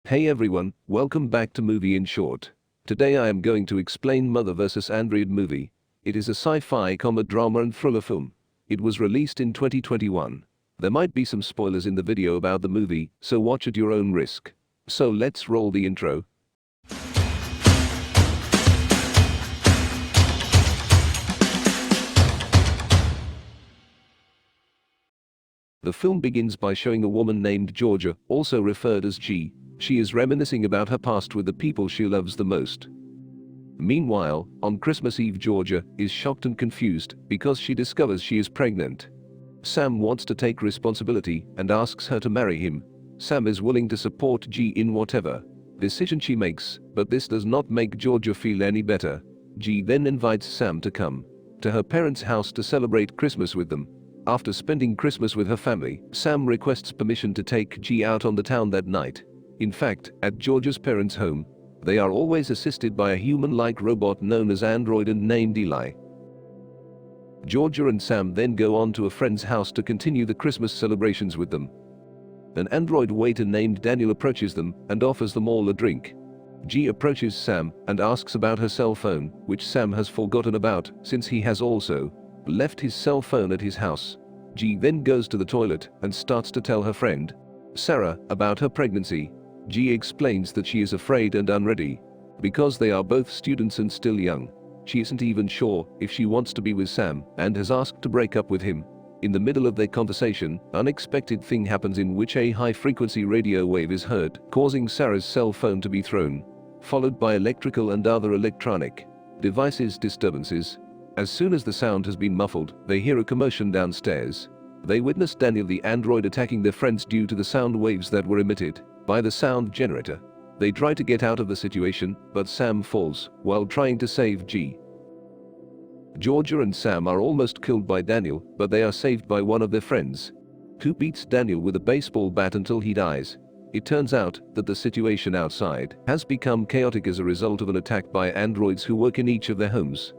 Hey everyone, welcome back to Movie in Short. Today I am going to explain Mother vs. Andriod movie. It is a sci-fi comedy drama and thriller film. It was released in 2021. There might be some spoilers in the video about the movie, so watch at your own risk. So let's roll the intro. The film begins by showing a woman named Georgia, also referred as G. She is reminiscing about her past with the people she loves the most. Meanwhile, on Christmas Eve, Georgia is shocked and confused because she discovers she is pregnant. Sam wants to take responsibility and asks her to marry him. Sam is willing to support G in whatever decision she makes, but this does not make Georgia feel any better. G then invites Sam to come to her parents' house to celebrate Christmas with them. After spending Christmas with her family, Sam requests permission to take G out on the town that night. In fact, at Georgia's parents' home, they are always assisted by a human-like robot known as Andriod and named Eli. Georgia and Sam then go on to a friend's house to continue the Christmas celebrations with them. An android waiter named Daniel approaches them and offers them all a drink. G approaches Sam and asks about her cell phone, which Sam has forgotten about since he has also left his cell phone at his house. G then goes to the toilet and starts to tell her friend, Sarah, about her pregnancy. G explains that she is afraid and unready. Because they are both students and still young, she isn't even sure if she wants to be with Sam and has asked to break up with him. In the middle of their conversation, unexpected thing happens in which a high-frequency radio wave is heard, causing Sarah's cell phone to be thrown, followed by electrical and other electronic devices disturbances. As soon as the sound has been muffled, they hear a commotion downstairs. They witness Daniel the android attacking their friends due to the sound waves that were emitted by the sound generator. They try to get out of the situation, but Sam falls while trying to save G. Georgia and Sam are almost killed by Daniel, but they are saved by one of their friends, who beats Daniel with a baseball bat until he dies. It turns out that the situation outside has become chaotic as a result of an attack by androids who work in each of their homes.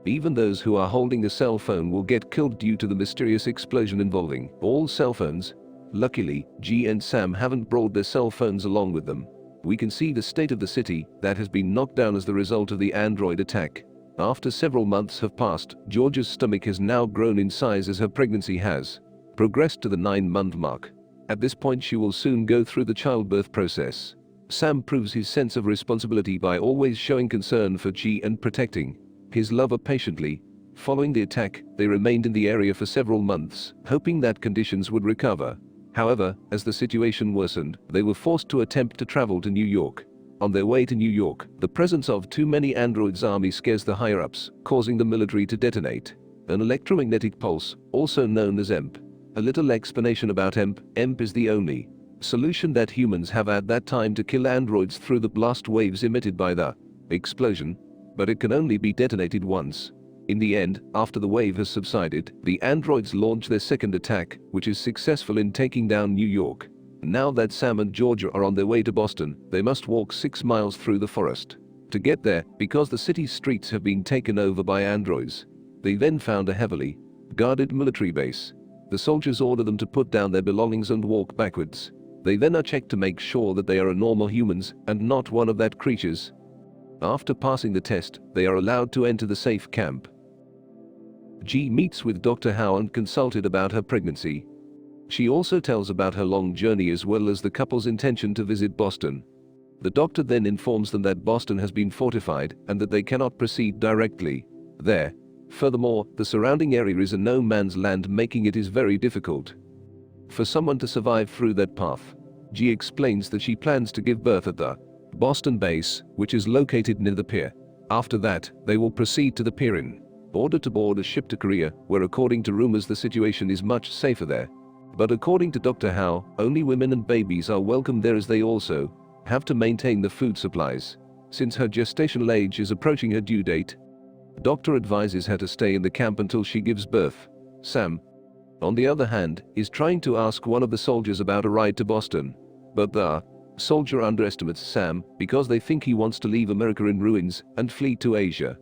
Even those who are holding a cell phone will get killed due to the mysterious explosion involving all cell phones. Luckily, G and Sam haven't brought their cell phones along with them. We can see the state of the city that has been knocked down as the result of the android attack. After several months have passed, Georgia's stomach has now grown in size as her pregnancy has progressed to the 9-month mark. At this point, she will soon go through the childbirth process. Sam proves his sense of responsibility by always showing concern for G and protecting his lover patiently. Following the attack, they remained in the area for several months, hoping that conditions would recover. However, as the situation worsened, they were forced to attempt to travel to New York. On their way to New York, the presence of too many androids' army scares the higher-ups, causing the military to detonate an electromagnetic pulse, also known as EMP. A little explanation about EMP. EMP is the only solution that humans have at that time to kill androids through the blast waves emitted by the explosion, but it can only be detonated once. In the end, after the wave has subsided, the androids launch their second attack, which is successful in taking down New York. Now that Sam and Georgia are on their way to Boston, they must walk 6 miles through the forest to get there because the city's streets have been taken over by androids. They then found a heavily guarded military base. The soldiers order them to put down their belongings and walk backwards. They then are checked to make sure that they are normal humans and not one of that creatures. After passing the test, they are allowed to enter the safe camp. G meets with Dr. Howe and consulted about her pregnancy. She also tells about her long journey as well as the couple's intention to visit Boston. The doctor then informs them that Boston has been fortified and that they cannot proceed directly there. Furthermore, the surrounding area is a no man's land, making it is very difficult for someone to survive through that path. G explains that she plans to give birth at the Boston base, which is located near the pier. After that, they will proceed to the pier in order to board a ship to Korea, where according to rumors the situation is much safer there. But according to Dr. Howe, only women and babies are welcome there as they also have to maintain the food supplies. Since her gestational age is approaching her due date, the doctor advises her to stay in the camp until she gives birth. Sam, on the other hand, is trying to ask one of the soldiers about a ride to Boston, but the soldier underestimates Sam because they think he wants to leave America in ruins and flee to Asia.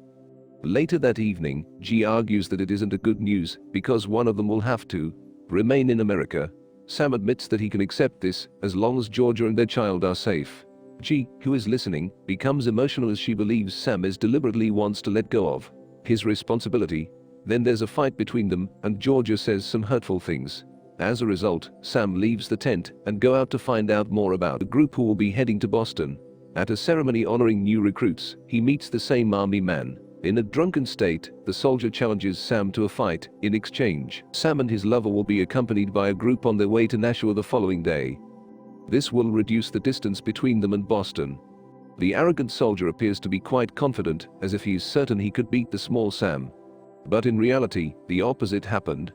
Later that evening, G argues that it isn't a good news because one of them will have to remain in America. Sam admits that he can accept this as long as Georgia and their child are safe. G, who is listening, becomes emotional as she believes Sam is deliberately wants to let go of his responsibility. Then there's a fight between them and Georgia says some hurtful things. As a result, Sam leaves the tent and go out to find out more about the group who will be heading to Boston. At a ceremony honoring new recruits, he meets the same army man. In a drunken state, the soldier challenges Sam to a fight. In exchange, Sam and his lover will be accompanied by a group on their way to Nashua the following day. This will reduce the distance between them and Boston. The arrogant soldier appears to be quite confident, as if he is certain he could beat the small Sam. But in reality, the opposite happened.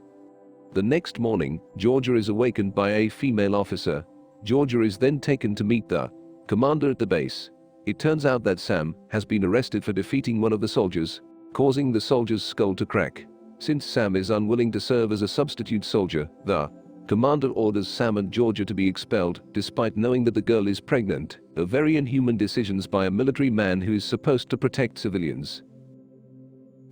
The next morning, Georgia is awakened by a female officer. Georgia is then taken to meet the commander at the base. It turns out that Sam has been arrested for defeating one of the soldiers, causing the soldier's skull to crack. Since Sam is unwilling to serve as a substitute soldier, the commander orders Sam and Georgia to be expelled, despite knowing that the girl is pregnant. A very inhuman decisions by a military man who is supposed to protect civilians.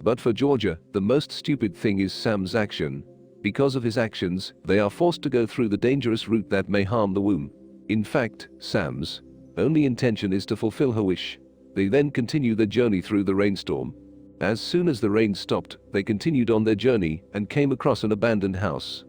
But for Georgia, the most stupid thing is Sam's action. Because of his actions, they are forced to go through the dangerous route that may harm the womb. In fact, Sam's only intention is to fulfill her wish. They then continue their journey through the rainstorm. As soon as the rain stopped, they continued on their journey and came across an abandoned house.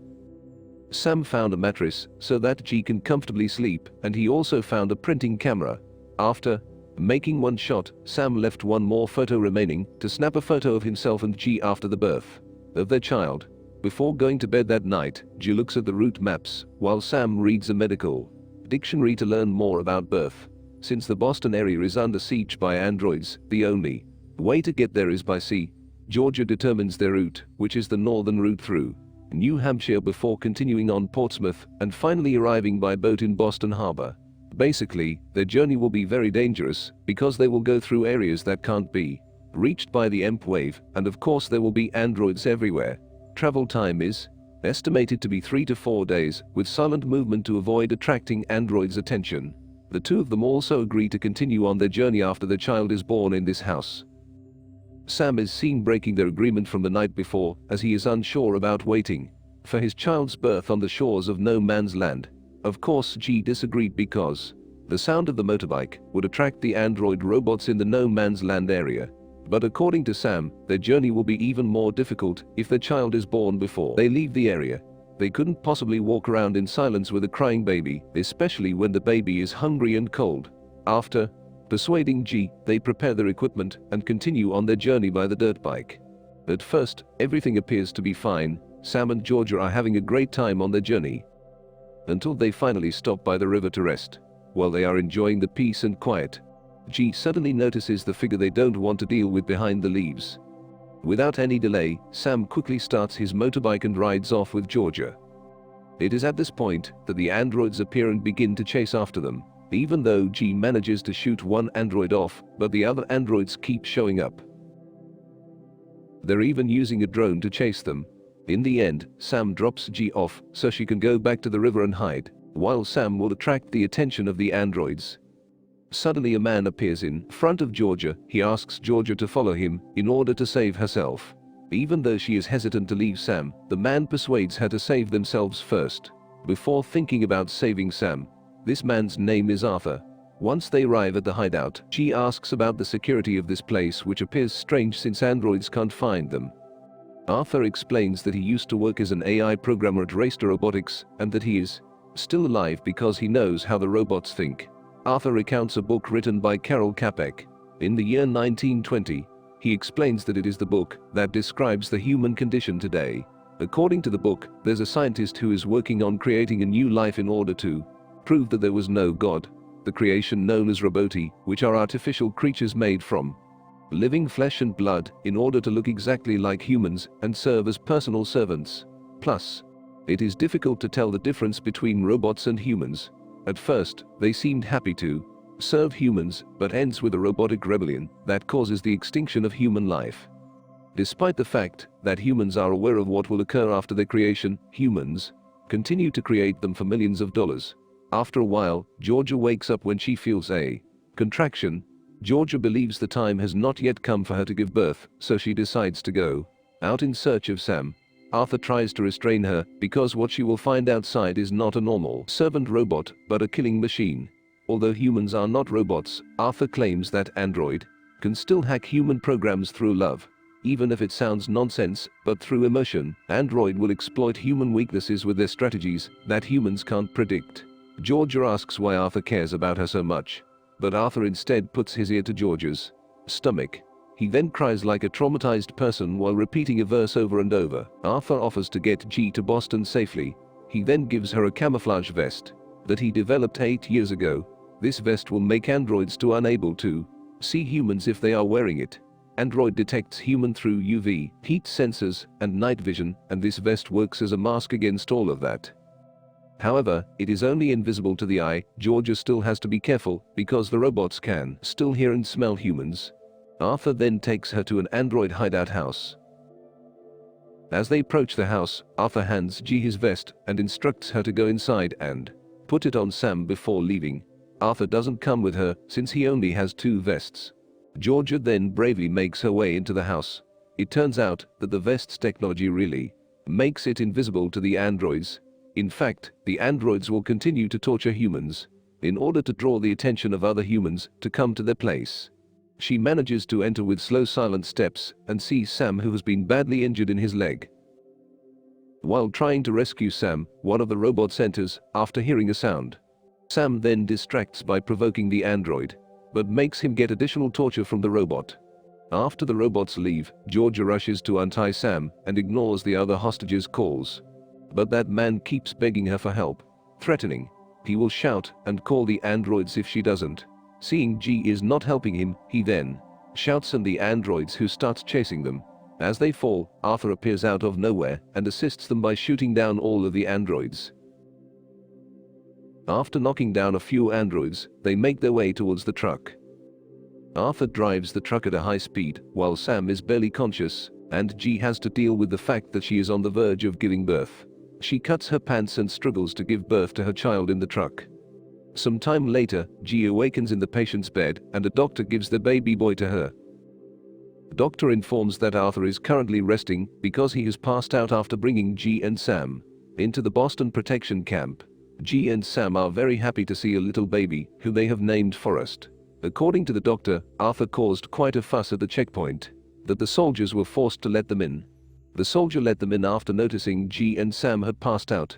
Sam found a mattress so that G can comfortably sleep, and he also found a printing camera. After making one shot, Sam left one more photo remaining to snap a photo of himself and G after the birth of their child. Before going to bed that night, G looks at the route maps, while Sam reads a medical dictionary to learn more about birth. Since the Boston area is under siege by androids, the only way to get there is by sea. Georgia determines their route, which is the northern route through New Hampshire before continuing on Portsmouth and finally arriving by boat in Boston Harbor. Basically, their journey will be very dangerous because they will go through areas that can't be reached by the EMP wave, and of course there will be androids everywhere. Travel time is estimated to be 3 to 4 days, with silent movement to avoid attracting androids' attention. The two of them also agree to continue on their journey after the child is born in this house. Sam is seen breaking their agreement from the night before, as he is unsure about waiting for his child's birth on the shores of no man's land. Of course, G disagreed because the sound of the motorbike would attract the android robots in the no man's land area. But according to Sam, their journey will be even more difficult if their child is born before they leave the area. They couldn't possibly walk around in silence with a crying baby, especially when the baby is hungry and cold. After persuading G, they prepare their equipment and continue on their journey by the dirt bike. At first, everything appears to be fine. Sam and Georgia are having a great time on their journey, until they finally stop by the river to rest. While they are enjoying the peace and quiet, G suddenly notices the figure they don't want to deal with behind the leaves. Without any delay, Sam quickly starts his motorbike and rides off with Georgia. It is at this point that the androids appear and begin to chase after them. Even though G manages to shoot one android off, but the other androids keep showing up. They're even using a drone to chase them. In the end, Sam drops G off so she can go back to the river and hide, while Sam will attract the attention of the androids. Suddenly a man appears in front of Georgia. He asks Georgia to follow him in order to save herself. Even though she is hesitant to leave Sam, the man persuades her to save themselves first. Before thinking about saving Sam, this man's name is Arthur. Once they arrive at the hideout, she asks about the security of this place, which appears strange since androids can't find them. Arthur explains that he used to work as an AI programmer at Raster Robotics and that he is still alive because he knows how the robots think. Arthur recounts a book written by Carol Capek. In the year 1920, he explains that it is the book that describes the human condition today. According to the book, there's a scientist who is working on creating a new life in order to prove that there was no God. The creation known as roboti, which are artificial creatures made from living flesh and blood in order to look exactly like humans and serve as personal servants. Plus, it is difficult to tell the difference between robots and humans. At first, they seemed happy to serve humans, but ends with a robotic rebellion that causes the extinction of human life. Despite the fact that humans are aware of what will occur after their creation, humans continue to create them for millions of dollars. After a while, Georgia wakes up when she feels a contraction. Georgia believes the time has not yet come for her to give birth, so she decides to go out in search of Sam. Arthur tries to restrain her because what she will find outside is not a normal servant robot, but a killing machine. Although humans are not robots, Arthur claims that Android can still hack human programs through love. Even if it sounds nonsense, but through emotion, Android will exploit human weaknesses with their strategies that humans can't predict. Georgia asks why Arthur cares about her so much, but Arthur instead puts his ear to Georgia's stomach. He then cries like a traumatized person while repeating a verse over and over. Arthur offers to get G to Boston safely. He then gives her a camouflage vest that he developed 8 years ago. This vest will make androids too unable to see humans if they are wearing it. Android detects human through UV, heat sensors, and night vision, and this vest works as a mask against all of that. However, it is only invisible to the eye. Georgia still has to be careful because the robots can still hear and smell humans. Arthur then takes her to an android hideout house. As they approach the house, Arthur hands G his vest and instructs her to go inside and put it on Sam before leaving. Arthur doesn't come with her since he only has 2 vests. Georgia then bravely makes her way into the house. It turns out that the vest's technology really makes it invisible to the androids. In fact, the androids will continue to torture humans in order to draw the attention of other humans to come to their place. She manages to enter with slow silent steps and sees Sam, who has been badly injured in his leg. While trying to rescue Sam, one of the robots enters after hearing a sound. Sam then distracts by provoking the android, but makes him get additional torture from the robot. After the robots leave, Georgia rushes to untie Sam and ignores the other hostages' calls. But that man keeps begging her for help, threatening he will shout and call the androids if she doesn't. Seeing G is not helping him, he then shouts at the androids, who start chasing them. As they fall, Arthur appears out of nowhere and assists them by shooting down all of the androids. After knocking down a few androids, they make their way towards the truck. Arthur drives the truck at a high speed while Sam is barely conscious, and G has to deal with the fact that she is on the verge of giving birth. She cuts her pants and struggles to give birth to her child in the truck. Some time later, G awakens in the patient's bed and a doctor gives the baby boy to her. The doctor informs that Arthur is currently resting because he has passed out after bringing G and Sam into the Boston protection camp. G and Sam are very happy to see a little baby, who they have named Forrest. According to the doctor, Arthur caused quite a fuss at the checkpoint that the soldiers were forced to let them in. The soldier let them in after noticing G and Sam had passed out.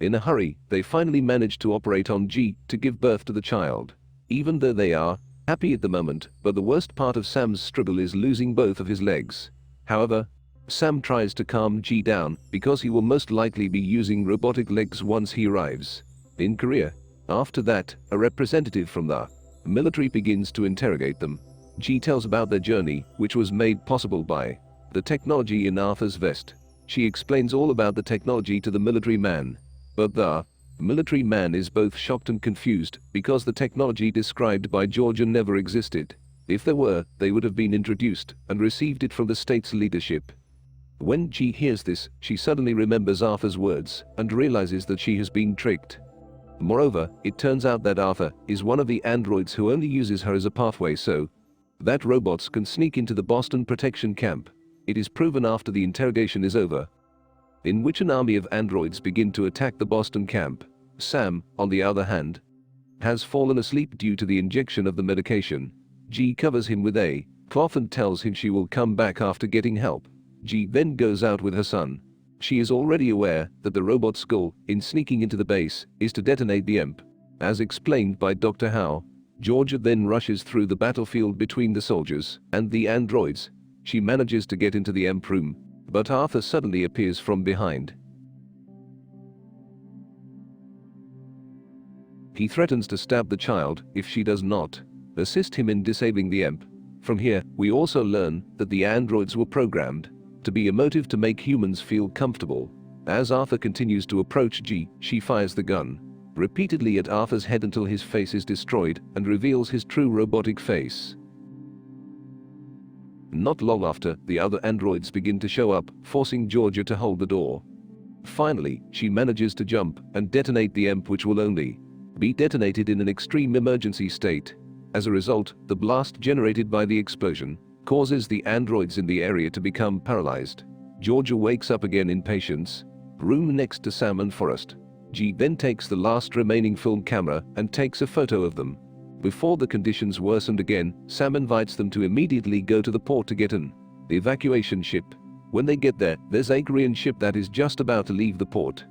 In a hurry, they finally managed to operate on G to give birth to the child. Even though they are happy at the moment, but the worst part of Sam's struggle is losing both of his legs. However, Sam tries to calm G down because he will most likely be using robotic legs once he arrives in Korea. After that, a representative from the military begins to interrogate them. G tells about their journey, which was made possible by the technology in Arthur's vest. She explains all about the technology to the military man, but the military man is both shocked and confused because the technology described by Georgia never existed. If there were, they would have been introduced and received it from the state's leadership. When G hears this, she suddenly remembers Arthur's words and realizes that she has been tricked. Moreover, it turns out that Arthur is one of the androids who only uses her as a pathway so that robots can sneak into the Boston protection camp. It is proven after the interrogation is over, in which an army of androids begin to attack the Boston camp. Sam, on the other hand, has fallen asleep due to the injection of the medication. G covers him with a cloth and tells him she will come back after getting help. G then goes out with her son. She is already aware that the robot's goal in sneaking into the base is to detonate the EMP. As explained by Dr. Howe, Georgia then rushes through the battlefield between the soldiers and the androids. She manages to get into the EMP room, but Arthur suddenly appears from behind. He threatens to stab the child if she does not assist him in disabling the EMP. From here, we also learn that the androids were programmed to be emotive to make humans feel comfortable. As Arthur continues to approach G, she fires the gun repeatedly at Arthur's head until his face is destroyed and reveals his true robotic face. Not long after, the other androids begin to show up, forcing Georgia to hold the door. Finally, she manages to jump and detonate the EMP, which will only be detonated in an extreme emergency state. As a result, the blast generated by the explosion causes the androids in the area to become paralyzed. Georgia wakes up again in patient's room next to Sam and Forrest. G then takes the last remaining film camera and takes a photo of them. Before the conditions worsened again, Sam invites them to immediately go to the port to get an evacuation ship. When they get there, there's a Korean ship that is just about to leave the port.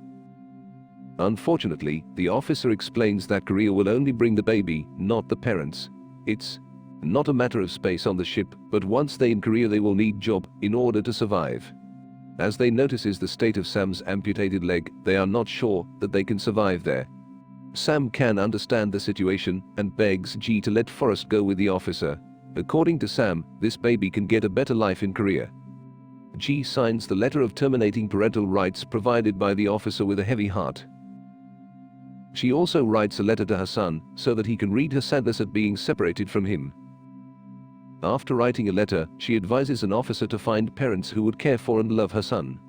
Unfortunately, the officer explains that Korea will only bring the baby, not the parents. It's not a matter of space on the ship, but once they're in Korea they will need job in order to survive. As they notices the state of Sam's amputated leg, they are not sure that they can survive there. Sam can understand the situation and begs G to let Forrest go with the officer. According to Sam, this baby can get a better life in Korea. G signs the letter of terminating parental rights provided by the officer with a heavy heart. She also writes a letter to her son so that he can read her sadness at being separated from him. After writing a letter, she advises an officer to find parents who would care for and love her son.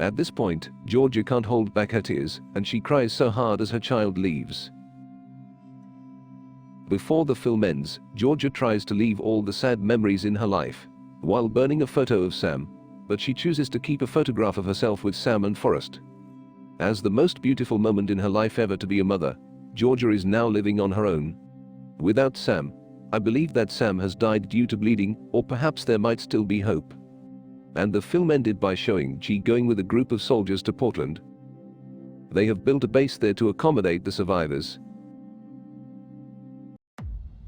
At this point, Georgia can't hold back her tears, and she cries so hard as her child leaves. Before the film ends, Georgia tries to leave all the sad memories in her life while burning a photo of Sam, but she chooses to keep a photograph of herself with Sam and Forrest. As the most beautiful moment in her life ever to be a mother, Georgia is now living on her own. Without Sam, I believe that Sam has died due to bleeding, or perhaps there might still be hope. And the film ended by showing G going with a group of soldiers to Portland. They have built a base there to accommodate the survivors.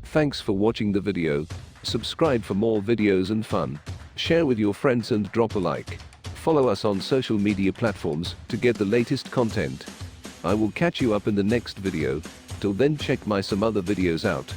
Thanks for watching the video. Subscribe for more videos and fun. Share with your friends and drop a like. Follow us on social media platforms to get the latest content. I will catch you up in the next video. Till then, check my some other videos out.